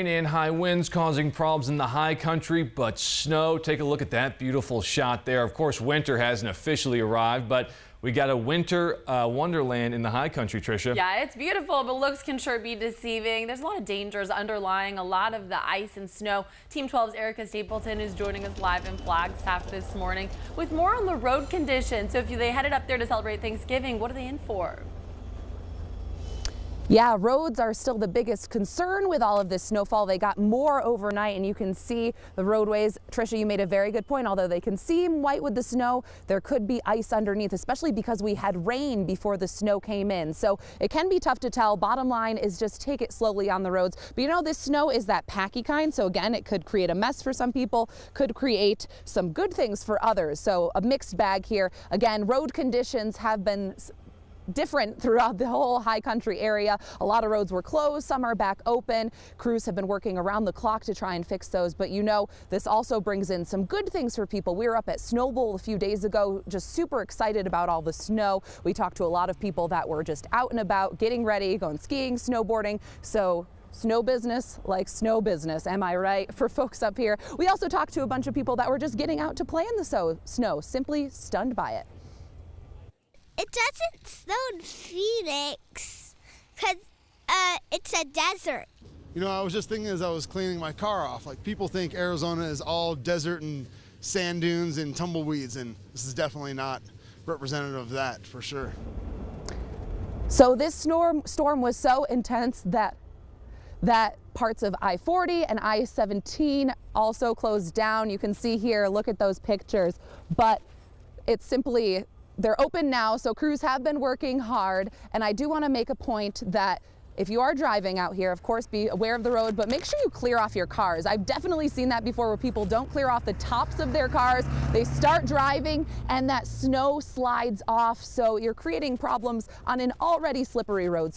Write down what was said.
Rain and high winds causing problems in the high country, but snow. Take a look at that beautiful shot there. Of course, winter hasn't officially arrived, but we got a winter wonderland in the high country, Tricia. Yeah, it's beautiful, but looks can sure be deceiving. There's a lot of dangers underlying a lot of the ice and snow. Team 12's Erica Stapleton is joining us live in Flagstaff this morning with more on the road conditions. So if they headed up there to celebrate Thanksgiving, what are they in for? Yeah, roads are still the biggest concern with all of this snowfall. They got more overnight, and you can see the roadways. Tricia, you made a very good point. Although they can seem white with the snow, there could be ice underneath, especially because we had rain before the snow came in. So it can be tough to tell. Bottom line is just take it slowly on the roads. But you know, this snow is that packy kind. So again, it could create a mess for some people, could create some good things for others. So a mixed bag here. Again, road conditions have been different throughout the whole high country area. A lot of roads were closed, some are back open. Crews have been working around the clock to try and fix those, but you know, this also brings in some good things for people. We were up at Snow Bowl a few days ago, just super excited about all the snow. We talked to a lot of people that were just out and about, getting ready, going skiing, snowboarding. So snow business like snow business, am I right, for folks up here. We also talked to a bunch of people that were just getting out to play in the snow, simply stunned by it. It doesn't snow in Phoenix because it's a desert. You know, I was just thinking as I was cleaning my car off, like people think Arizona is all desert and sand dunes and tumbleweeds, and this is definitely not representative of that for sure. So this storm was so intense that parts of I-40 and I-17 also closed down. You can see here, look at those pictures, but it's simply, they're open now, so crews have been working hard. And I do want to make a point that if you are driving out here, of course, be aware of the road, but make sure you clear off your cars. I've definitely seen that before where people don't clear off the tops of their cars. They start driving and that snow slides off. So you're creating problems on an already slippery road.